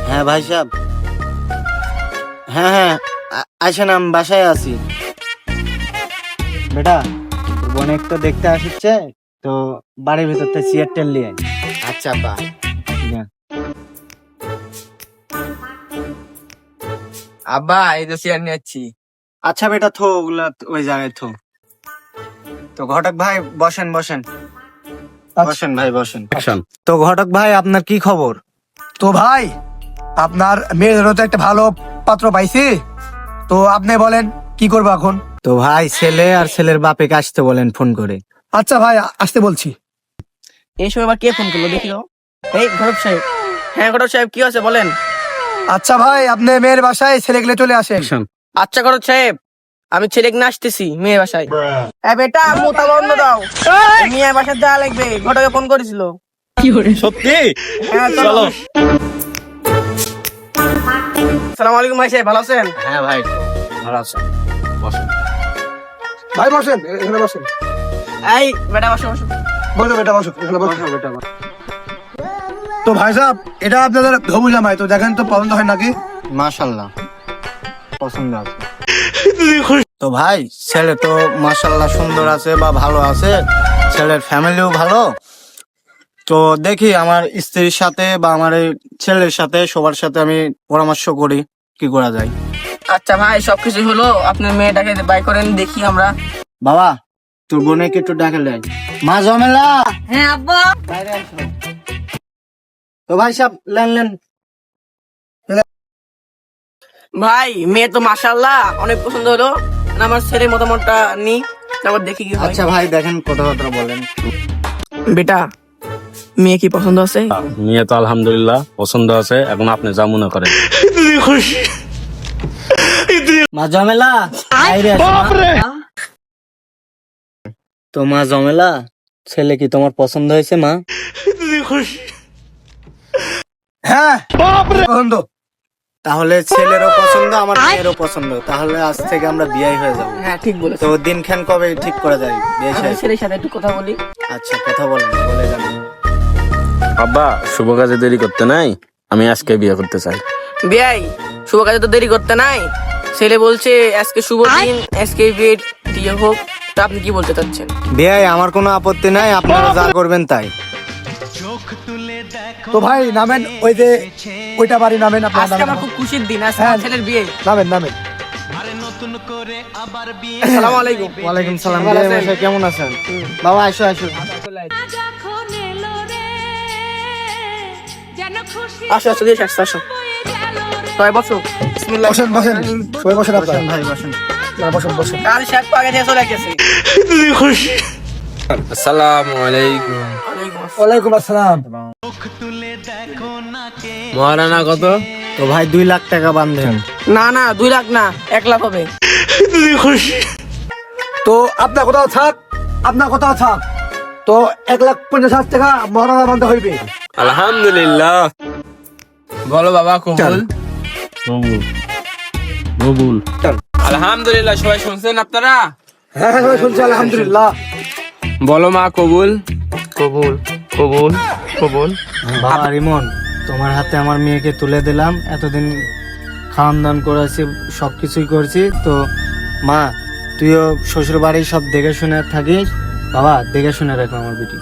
হ্যাঁ ভাই সাহেব, হ্যাঁ হ্যাঁ আসেন, আমি বাসায় আছি। বেটা বোন একটু দেখতে আসছে, তো বাড়ির ভিতর থেকে চেয়ার টেল নিয়ে। আচ্ছা বা আব্বা এই তো চেয়ার নিয়ে যাচ্ছি। আচ্ছা বেটা, থো ওগুলা ওই জায়গায় থো। তো ঘটক ভাই বসেন বসেন বসেন ভাই বসেন। তো ঘটক ভাই আপনার কি খবর? তো ভাই আপনার মেয়ের জন্য তো একটা ভালো পাত্র পাইছি, তো আপনি বলেন কি করবো এখন। তো ভাই ছেলে আর ছেলের বাপেকে আসতে বলেন ফোন করে। আচ্ছা ভাই আসতে বলছি। এই সময় আবার কে ফোন করলো দেখি তো। এই ঘটক সাহেব। হ্যাঁ ঘটক সাহেব, কি আছে বলেন। আচ্ছা ভাই আপনি মেয়ের বাসায় ছেলেগুলো চলে আসেন। আচ্ছা ঘটক সাহেব, আমি ছেলে কিনে আসতেছি মেয়ে বাসায়। বেটা মোটা বন্ধ দাও, মেয়ে বাসায় যা লাগবে ঘটকে ফোন করেছিল। সত্যি? হ্যাঁ চলো। সালাম আলাইকুম ভাই সাহেব, ভালো আছেন? হ্যাঁ ভাই ভালো আছে, বসেন। ভাই বসেন, এখানে বসেন। এই বেটা বসো বসো। বসো বেটা বসো, এখানে বসো বেটা। তো ভাই সাহেব এটা আপনাদের ধবু জামাই, তো দেখেন তো পছন্দ হয় নাকি? মাশাআল্লাহ পছন্দ আছে। তো ভাই ছেলে তো মাশাআল্লাহ সুন্দর আছে বা ভালো আছে, ছেলের ফ্যামিলিও ভালো। তো দেখি আমার স্ত্রীর সাথে বা আমার এই ছেলের সাথে সবার সাথে আমি পরামর্শ করি কি করা যায়। আচ্ছা ভাই সবকিছু হলো, আপনার মেয়েটাকে বাই করেন দেখি আমরা। বাবা তোর বোনকে একটু ডাকে লাই। মা জমেলা। হ্যাঁ আব্বা। বাইরে আসো। তো ভাই সাহেব লেন লেন। ভাই মেয়ে তো মাশাআল্লাহ অনেক পছন্দ হলো, আমার ছেলের মতামতটা নি, তারপর দেখি কি হয়। আচ্ছা ভাই দেখেন কথাবার্তা বলেন। বেটা মেয়ে কি পছন্দ আছে? মেয়ে তো আলহামদুলিল্লাহ পছন্দ আছে, এখন আপনি যা মনে করেন। মা জমেলা বাইরে আসো মা। তো মা জমেলা ছেলে কি তোমার পছন্দ হয়েছে মা? হ্যাঁ পছন্দ। তাহলে ছেলেরও পছন্দ আমার মেয়েরও পছন্দ, তাহলে আজ থেকে আমরা বিয়ে হয়ে যাবো। হ্যাঁ ঠিক বলেছো। তো দিনখান কবে ঠিক করে যায় বিয়ে আমি সাহেব? ছেলের সাথে একটু কথা বলি। আচ্ছা কথা বলেন, বলে যান। আব্বা শুভ কাজে দেরি করতে নাই, আমি আজকে বিয়ে করতে চাই। বিয়াই শুভ কাজে তো দেরি করতে নাই, ছেলে বলছে আজকে শুভ দিন, আজকে বিয়ে দিয়ে হোক। তা আপনি কি বলতে চাচ্ছেন? বিয়ে আমার কোনো আপত্তি নাই, আপনারা যা করবেন তাই। তো ভাই নামেন, ওই যে ওইটা বাড়ি নামেন আপনার। আজকে আমার খুব খুশির দিন, আজকে হ্যাঁ। আমার ছেলের বিয়ে। নামেন নামেন। আসসালামু আলাইকুম। ওয়ালাইকুম সালাম। ভালো বিয়ে আছেন? মশাই কেমন আছেন? বাবা আসো আসো। আসো আসো দিয়ে আসো আসো। সবাই বসো। বিসমিল্লাহ। বসেন বসেন, সবাই বসেন আপনারা। বসেন ভাই বসেন। বসেন বসেন। কাল শেখ আগে দিয়ে চলে গেছে। আসসালামু আলাইকুম। ওয়ালাইকুম আসসালাম। মহারানা কত? তো ভাই 2 লাখ টাকা বান্ধেন। না না 2 লাখ না, 1 লাখ হবে। তো আপনার কোথাও থাক, আপনার কোথাও থাক, তো 1,50,000 টাকা মহারানা বান্ধা হইবে। আলহামদুলিল্লাহ। বলো বাবা কবুল। কবুল। আলহামদুলিল্লাহ। সবাই শুনছেন আপনারা? হ্যাঁ হ্যাঁ সবাই শুনছি আলহামদুলিল্লাহ। বলো মা কবুল। কবুল কবুল কবুল। বাবা রিমন, তোমার হাতে আমার মেয়েকে তুলে দিলাম, এতদিন খাওয়ান দান করেছি, সবকিছুই করছি। তো মা তুইও শ্বশুর বাড়ি সব দেখে শুনে থাকিস, বাবা দেখে শুনে রাখো আমার বেটি।